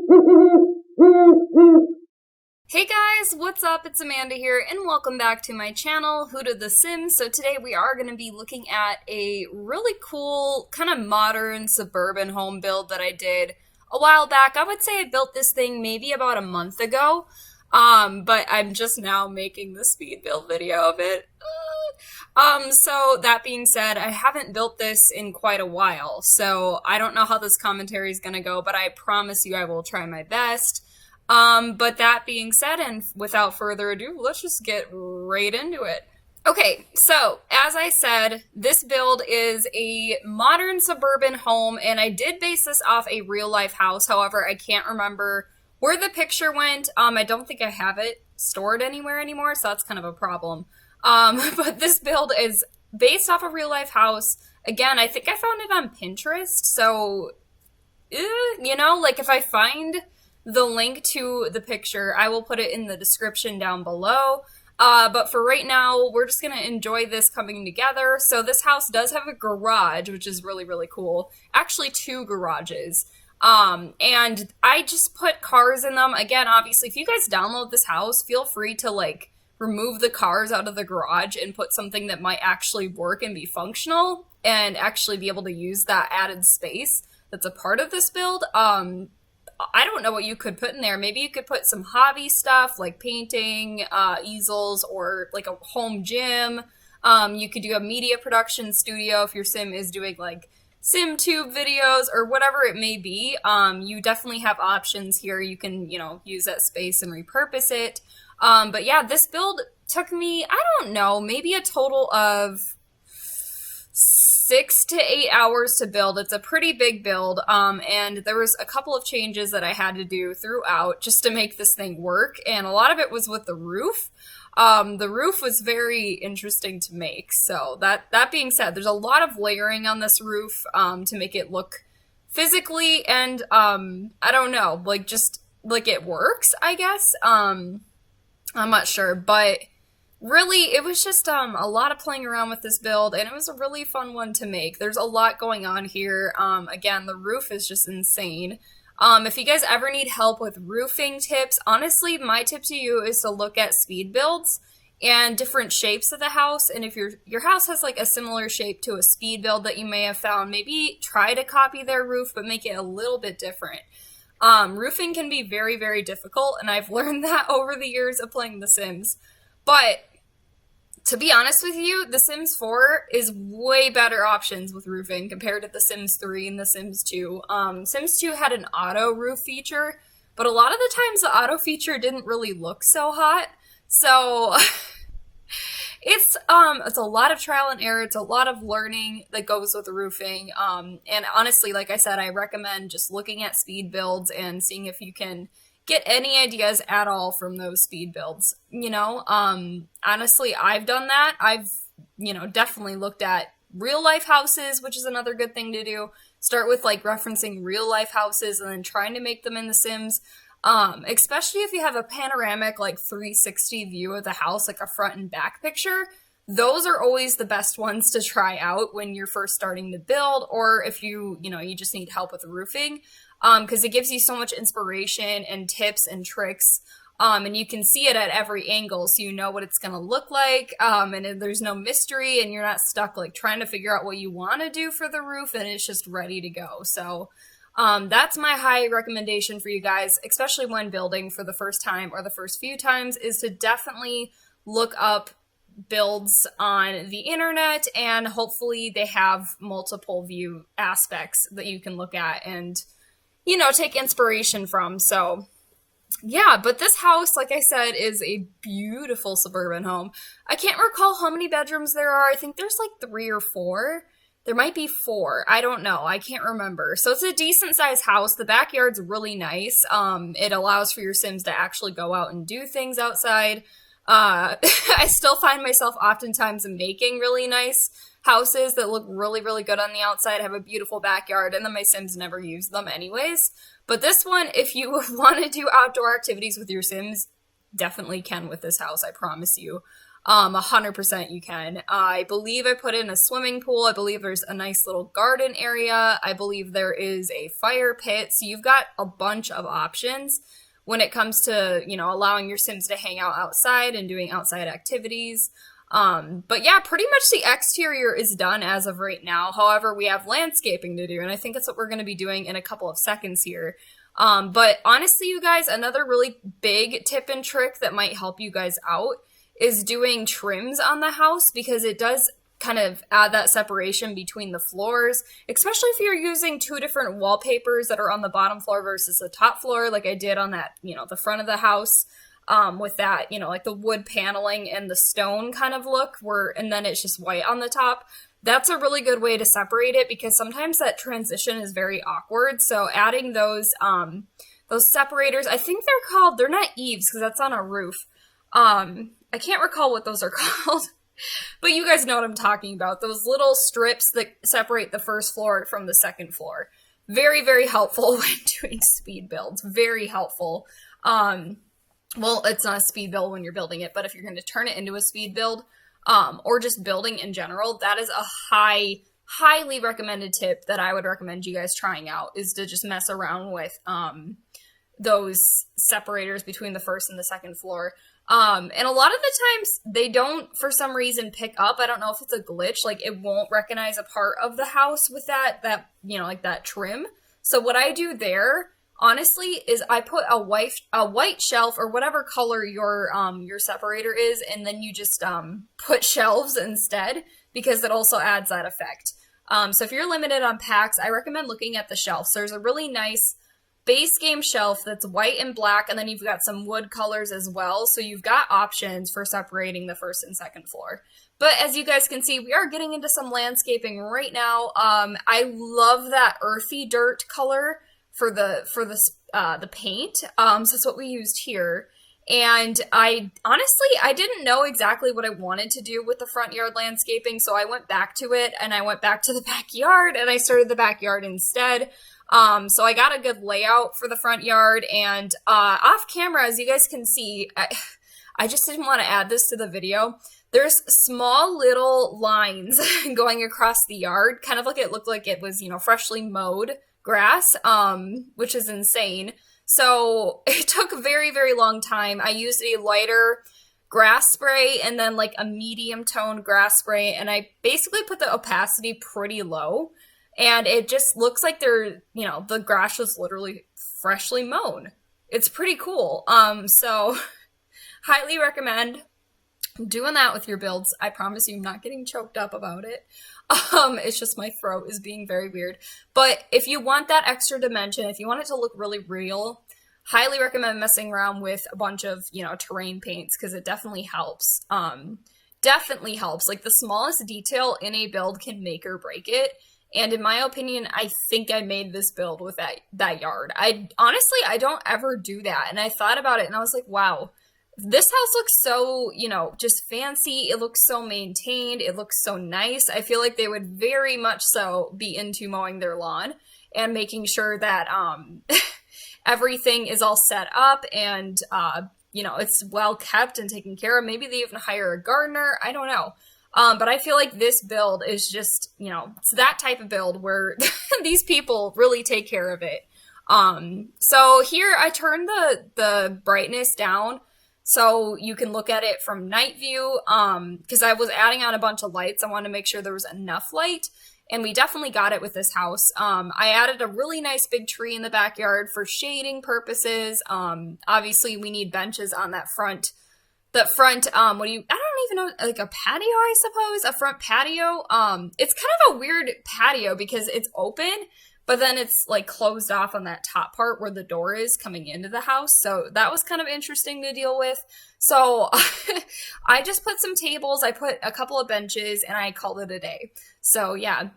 Hey guys, what's up? It's Amanda here, and welcome back to my channel, Hoot of the Sims. So today we are going to be looking at a really cool, kind of modern suburban home build that I did a while back. I would say I built this thing maybe about a month ago, but I'm just now making the speed build video of it. So that being said, I haven't built this in quite a while, so I don't know how this commentary is going to go, but I promise you I will try my best. But that being said, and without further ado, let's just get right into it. Okay, so as I said, this build is a modern suburban home, and I did base this off a real-life house. However, I can't remember where the picture went. I don't think I have it stored anywhere anymore, so that's kind of a problem. But this build is based off a real-life house. Again, I think I found it on Pinterest, so, you know, like if I find the link to the picture, I will put it in the description down below. But for right now, we're just going to enjoy this coming together. So this house does have a garage, which is really, really cool. Actually, two garages. And I just put cars in them. Again, obviously, if you guys download this house, feel free to, like, remove the cars out of the garage and put something that might actually work and be functional and actually be able to use that added space that's a part of this build. I don't know what you could put in there. Maybe you could put some hobby stuff like painting, easels, or like a home gym. You could do a media production studio if your sim is doing like SimTube videos or whatever it may be. You definitely have options here. You can, you know, use that space and repurpose it. But yeah, this build took me, I don't know, maybe a total of 6 to 8 hours to build. It's a pretty big build, and there was a couple of changes that I had to do throughout just to make this thing work, and a lot of it was with the roof. The roof was very interesting to make, so that being said, there's a lot of layering on this roof to make it look physically, and I don't know, like just like it works, I guess. I'm not sure, but really, it was just a lot of playing around with this build, and it was a really fun one to make. There's a lot going on here. Again, the roof is just insane. If you guys ever need help with roofing tips, honestly, my tip to you is to look at speed builds and different shapes of the house, and if your house has like a similar shape to a speed build that you may have found, maybe try to copy their roof, but make it a little bit different. Roofing can be very, very difficult, and I've learned that over the years of playing The Sims. But to be honest with you, The Sims 4 is way better options with roofing compared to The Sims 3 and The Sims 2. Sims 2 had an auto roof feature, but a lot of the times the auto feature didn't really look so hot. So it's a lot of trial and error. It's a lot of learning that goes with the roofing. And honestly, like I said, I recommend just looking at speed builds and seeing if you can get any ideas at all from those speed builds, you know? Honestly, I've done that. I've, you know, definitely looked at real life houses, which is another good thing to do. Start with like referencing real life houses and then trying to make them in The Sims. Especially if you have a panoramic, like 360 view of the house, like a front and back picture. Those are always the best ones to try out when you're first starting to build, or if you just need help with roofing. Because it gives you so much inspiration and tips and tricks, and you can see it at every angle, so you know what it's going to look like, and there's no mystery, and you're not stuck, like, trying to figure out what you want to do for the roof, and it's just ready to go. So, that's my high recommendation for you guys, especially when building for the first time or the first few times, is to definitely look up builds on the internet, and hopefully they have multiple view aspects that you can look at and, you know, take inspiration from. So yeah, but this house, like I said, is a beautiful suburban home. I can't recall how many bedrooms there are. I think there's like 3 or 4. There might be 4. I don't know. I can't remember. So it's a decent sized house. The backyard's really nice. It allows for your Sims to actually go out and do things outside. I still find myself oftentimes making really nice houses that look really, really good on the outside, have a beautiful backyard, and then my Sims never use them anyways. But this one, if you want to do outdoor activities with your Sims, definitely can with this house, I promise you. 100% you can. I believe I put in a swimming pool. I believe there's a nice little garden area. I believe there is a fire pit. So you've got a bunch of options when it comes to, you know, allowing your Sims to hang out outside and doing outside activities. But yeah, pretty much the exterior is done as of right now. However, we have landscaping to do, and I think that's what we're going to be doing in a couple of seconds here. But honestly, you guys, another really big tip and trick that might help you guys out is doing trims on the house, because it does kind of add that separation between the floors, especially if you're using two different wallpapers that are on the bottom floor versus the top floor, like I did on that, you know, the front of the house, with that, you know, like the wood paneling and the stone kind of look, and then it's just white on the top. That's a really good way to separate it, because sometimes that transition is very awkward. So adding those separators, I think they're not eaves, because that's on a roof. I can't recall what those are called, but you guys know what I'm talking about. Those little strips that separate the first floor from the second floor. Very, very helpful when doing speed builds. Very helpful. Well, it's not a speed build when you're building it, but if you're going to turn it into a speed build, or just building in general, that is a highly recommended tip that I would recommend you guys trying out, is to just mess around with, those separators between the first and the second floor. And a lot of the times they don't, for some reason, pick up. I don't know if it's a glitch, like it won't recognize a part of the house with that, you know, like that trim. So what I do there, honestly, is I put a white shelf, or whatever color your separator is, and then you just put shelves instead, because it also adds that effect. So if you're limited on packs, I recommend looking at the shelves. There's a really nice base game shelf that's white and black, and then you've got some wood colors as well. So you've got options for separating the first and second floor. But as you guys can see, we are getting into some landscaping right now. I love that earthy dirt color for the paint. So that's what we used here. And I didn't know exactly what I wanted to do with the front yard landscaping, so I went back to it, and I went back to the backyard, and I started the backyard instead. So I got a good layout for the front yard, and off camera, as you guys can see, I just didn't want to add this to the video. There's small little lines going across the yard, kind of like it looked like it was, you know, freshly mowed grass, which is insane. So it took a very, very long time. I used a lighter grass spray and then like a medium toned grass spray, and I basically put the opacity pretty low. And it just looks like the grass was literally freshly mown. It's pretty cool. So highly recommend doing that with your builds. I promise you I'm not getting choked up about it. It's just my throat is being very weird. But if you want that extra dimension, if you want it to look really real, highly recommend messing around with a bunch of, you know, terrain paints, because it definitely helps. Definitely helps. Like the smallest detail in a build can make or break it. And in my opinion, I think I made this build with that yard. I don't ever do that. And I thought about it, and I was like, wow, this house looks so, you know, just fancy. It looks so maintained. It looks so nice. I feel like they would very much so be into mowing their lawn and making sure that everything is all set up and, you know, it's well kept and taken care of. Maybe they even hire a gardener. I don't know. But I feel like this build is just, you know, it's that type of build where these people really take care of it. So here I turned the brightness down so you can look at it from night view, because I was adding on a bunch of lights. I wanted to make sure there was enough light, and we definitely got it with this house. I added a really nice big tree in the backyard for shading purposes. Obviously we need benches on that front, I don't even know, like a patio, I suppose, a front patio. It's kind of a weird patio because it's open, but then it's like closed off on that top part where the door is coming into the house. So that was kind of interesting to deal with. So I just put some tables, I put a couple of benches, and I called it a day. So yeah.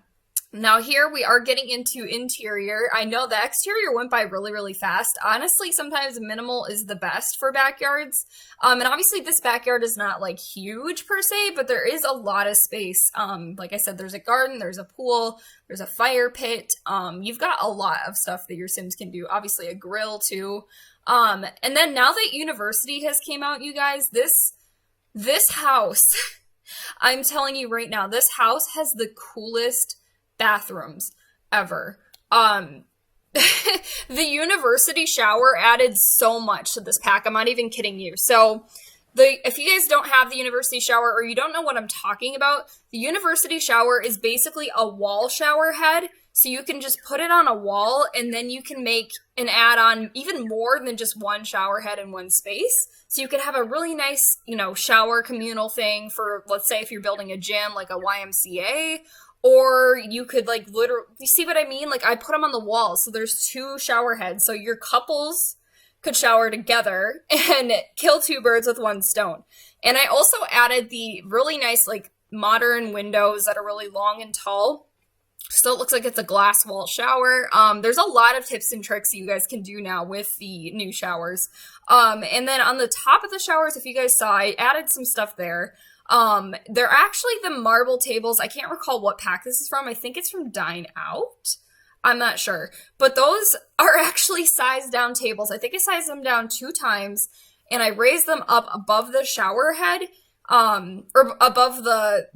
Now here we are getting into interior. I know the exterior went by really, really fast. Honestly, sometimes minimal is the best for backyards. And obviously this backyard is not like huge per se, but there is a lot of space. Like I said, there's a garden, there's a pool, there's a fire pit. You've got a lot of stuff that your Sims can do. Obviously a grill too. And then now that university has came out, you guys, this This house, I'm telling you right now, this house has the coolest bathrooms ever. Um, the university shower added so much to this pack. I'm not even kidding you. So, if you guys don't have the university shower or you don't know what I'm talking about, the university shower is basically a wall shower head. So you can just put it on a wall and then you can make an add-on even more than just one shower head in one space. So you could have a really nice, shower communal thing for, let's say, if you're building a gym, like a YMCA, or you could literally, you see what I mean? Like I put them on the wall. So there's two shower heads. So your couples could shower together and kill two birds with one stone. And I also added the really nice, modern windows that are really long and tall. So it looks like it's a glass wall shower. There's a lot of tips and tricks you guys can do now with the new showers. And then on the top of the showers, if you guys saw, I added some stuff there. They're actually the marble tables. I can't recall what pack this is from. I think it's from Dine Out. I'm not sure. But those are actually sized down tables. I think I sized them down 2 times, and I raised them up above the shower head. Or above the,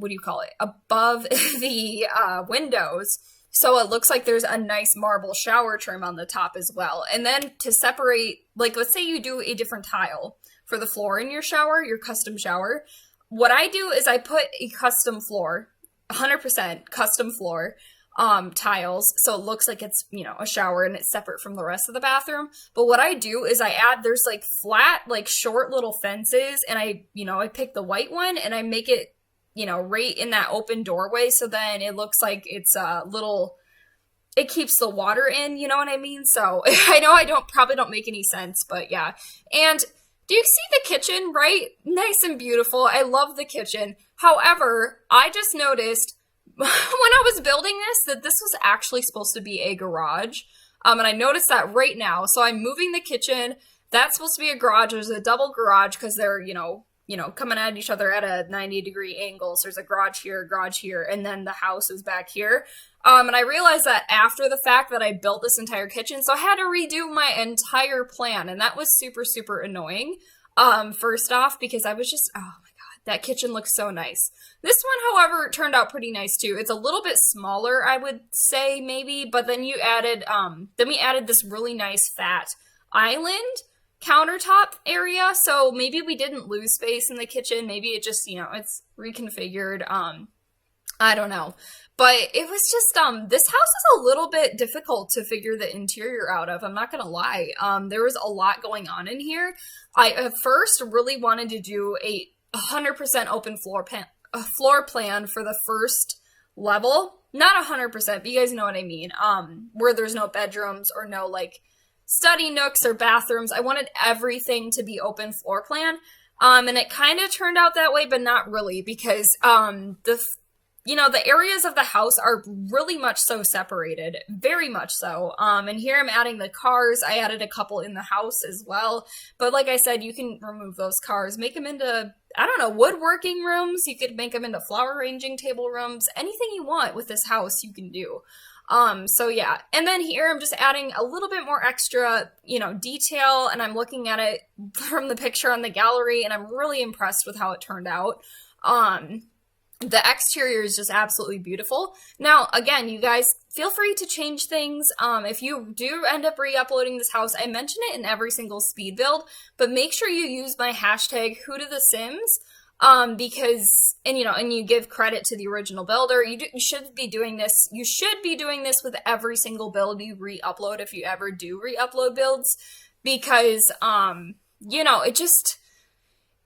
above the windows. So it looks like there's a nice marble shower trim on the top as well. And then to separate, let's say you do a different tile for the floor in your shower, your custom shower. What I do is I put a custom floor, 100% custom floor, tiles. So it looks like it's, a shower and it's separate from the rest of the bathroom. But what I do is I add, there's flat, short little fences, and I pick the white one and I make it, right in that open doorway. So then it looks like it's a little, it keeps the water in, you know what I mean? So I know I probably don't make any sense, but yeah. And do you see the kitchen, right? Nice and beautiful. I love the kitchen. However, I just noticed when I was building this, that this was actually supposed to be a garage. And I noticed that right now. So I'm moving the kitchen. That's supposed to be a garage. There's a double garage because they're, coming at each other at a 90-degree angle. So there's a garage here, and then the house is back here. And I realized that after the fact that I built this entire kitchen. So I had to redo my entire plan. And that was super, super annoying. First off, because I was just, oh my God, that kitchen looks so nice. This one, however, turned out pretty nice too. It's a little bit smaller, I would say, maybe, but then we added this really nice fat island countertop area. So maybe we didn't lose space in the kitchen. Maybe it just, it's reconfigured. I don't know. But it was just, this house is a little bit difficult to figure the interior out of. I'm not going to lie. There was a lot going on in here. I at first really wanted to do a 100% open floor plan for the first level. Not 100%, but you guys know what I mean. Where there's no bedrooms or no study nooks or bathrooms. I wanted everything to be open floor plan. And it kind of turned out that way, but not really, because the areas of the house are really much so separated, very much so. And here I'm adding the cars. I added a couple in the house as well. But like I said, you can remove those cars, make them into, woodworking rooms. You could make them into flower arranging table rooms. Anything you want with this house, you can do. So yeah. And then here I'm just adding a little bit more extra, detail, and I'm looking at it from the picture on the gallery, and I'm really impressed with how it turned out. The exterior is just absolutely beautiful. Now, again, you guys feel free to change things. If you do end up re-uploading this house, I mention it in every single speed build, but make sure you use my hashtag hootofthesims, because, and you give credit to the original builder. You should be doing this. You should be doing this with every single build you re-upload, if you ever do re-upload builds, because,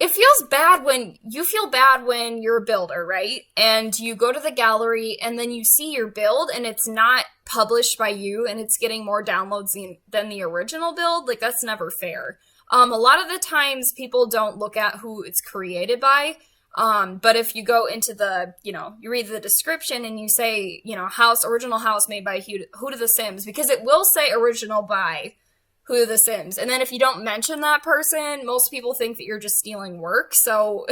it feels bad when you feel bad when you're a builder, right? And you go to the gallery and then you see your build and it's not published by you and it's getting more downloads than the original build. That's never fair. A lot of the times people don't look at who it's created by. But if you go into the, you read the description and you say, original house made by Hoot of the Sims, because it will say original by Who the Sims. And then if you don't mention that person, most people think that you're just stealing work. So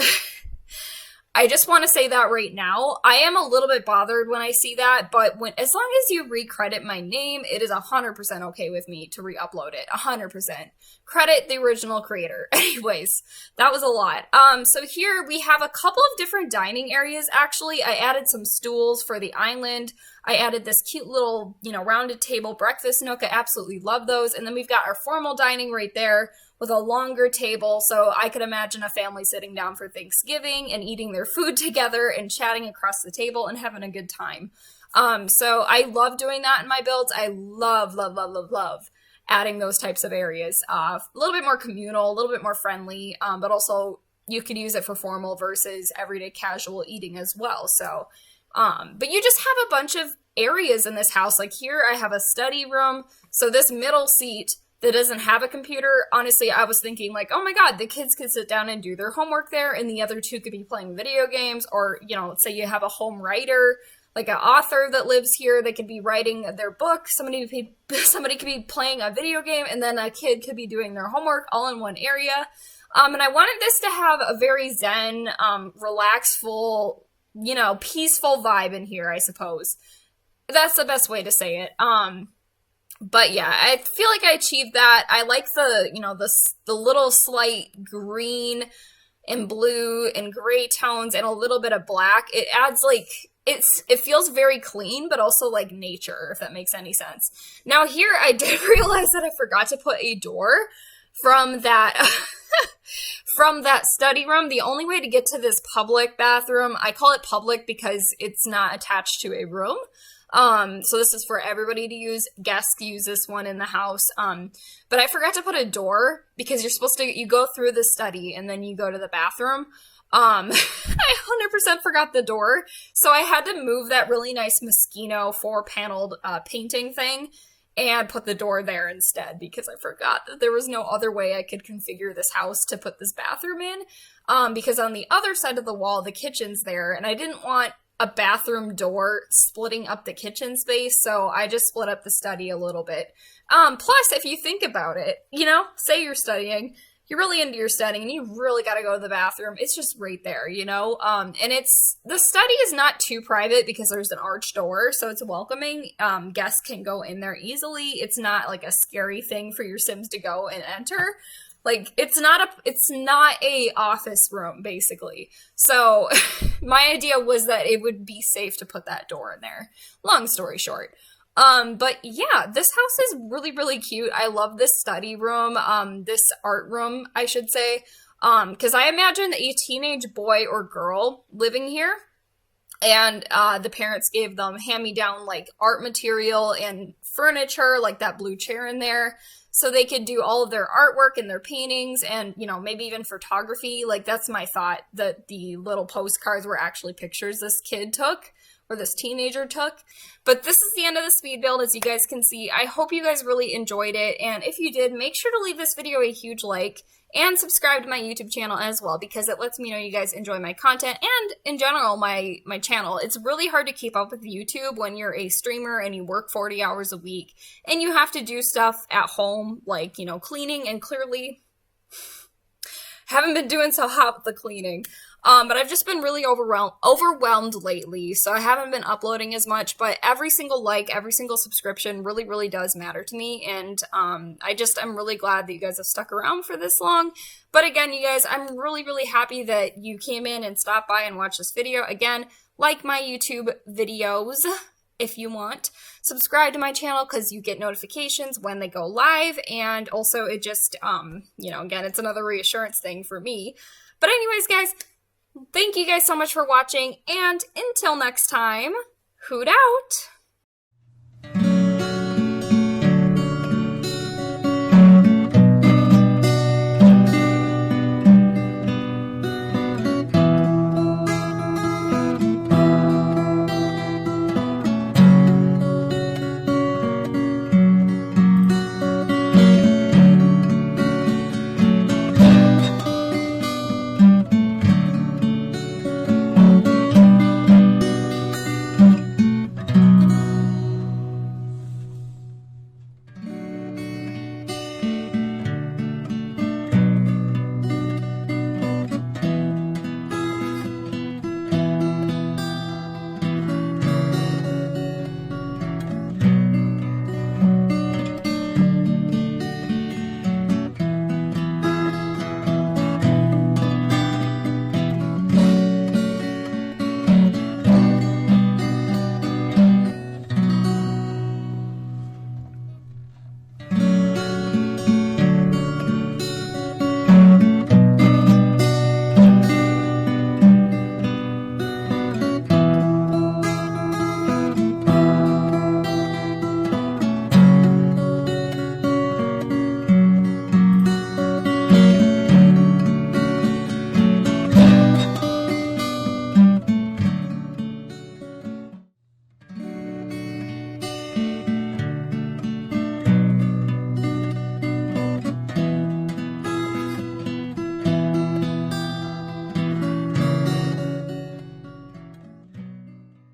I just want to say that right now. I am a little bit bothered when I see that, but as long as you recredit my name, it is 100% okay with me to re-upload it. 100%. Credit the original creator. Anyways, that was a lot. So here we have a couple of different dining areas, actually. I added some stools for the island. I added this cute little, rounded table breakfast nook. I absolutely love those. And then we've got our formal dining right there with a longer table, so I could imagine a family sitting down for Thanksgiving and eating their food together and chatting across the table and having a good time. So I love doing that in my builds. I love, love, love, love, love adding those types of areas. A little bit more communal, a little bit more friendly, but also you could use it for formal versus everyday casual eating as well. So, but you just have a bunch of areas in this house. Like here I have a study room. So this middle seat that doesn't have a computer, honestly, I was thinking like, oh my God, the kids could sit down and do their homework there, and the other two could be playing video games, or, let's say you have a home writer, like an author that lives here, they could be writing their book, somebody could be playing a video game, and then a kid could be doing their homework all in one area. And I wanted this to have a very zen, relaxful, peaceful vibe in here, I suppose. That's the best way to say it. But yeah, I feel like I achieved that. I like the little slight green and blue and gray tones and a little bit of black. It adds it feels very clean, but also like nature, if that makes any sense. Now here, I did realize that I forgot to put a door from that, from that study room. The only way to get to this public bathroom, I call it public because it's not attached to a room. So this is for everybody to use. Guests use this one in the house. But I forgot to put a door because you go through the study and then you go to the bathroom. I 100% forgot the door. So I had to move that really nice Moschino 4-paneled, painting thing and put the door there instead because I forgot that there was no other way I could configure this house to put this bathroom in. Because on the other side of the wall, the kitchen's there, and I didn't want a bathroom door splitting up the kitchen space, so I just split up the study a little bit. Plus, if you think about it, say you're studying, you're really into your studying, and you really gotta go to the bathroom, it's just right there, and the study is not too private because there's an arched door, so it's welcoming. Guests can go in there easily. It's not like a scary thing for your Sims to go and enter. Like, it's not a office room, basically. So my idea was that it would be safe to put that door in there. Long story short. But yeah, this house is really, really cute. I love this study room, this art room, I should say. Cause I imagine a teenage boy or girl living here, and, the parents gave them hand-me-down, like, art material and furniture, like that blue chair in there, so they could do all of their artwork and their paintings and, maybe even photography. Like, that's my thought, that the little postcards were actually pictures this kid took, or this teenager took. But this is the end of the speed build, as you guys can see. I hope you guys really enjoyed it, and if you did, make sure to leave this video a huge like, and subscribe to my YouTube channel as well, because it lets me know you guys enjoy my content, and in general, my channel. It's really hard to keep up with YouTube when you're a streamer and you work 40 hours a week, and you have to do stuff at home, like, cleaning, and clearly haven't been doing so hot with the cleaning. But I've just been really overwhelmed lately, so I haven't been uploading as much, but every single like, every single subscription really, really does matter to me, and I'm really glad that you guys have stuck around for this long. But again, you guys, I'm really, really happy that you came in and stopped by and watched this video. Again, like my YouTube videos if you want. Subscribe to my channel because you get notifications when they go live, and also it just, again, it's another reassurance thing for me. But anyways, guys, thank you guys so much for watching, and until next time, hoot out!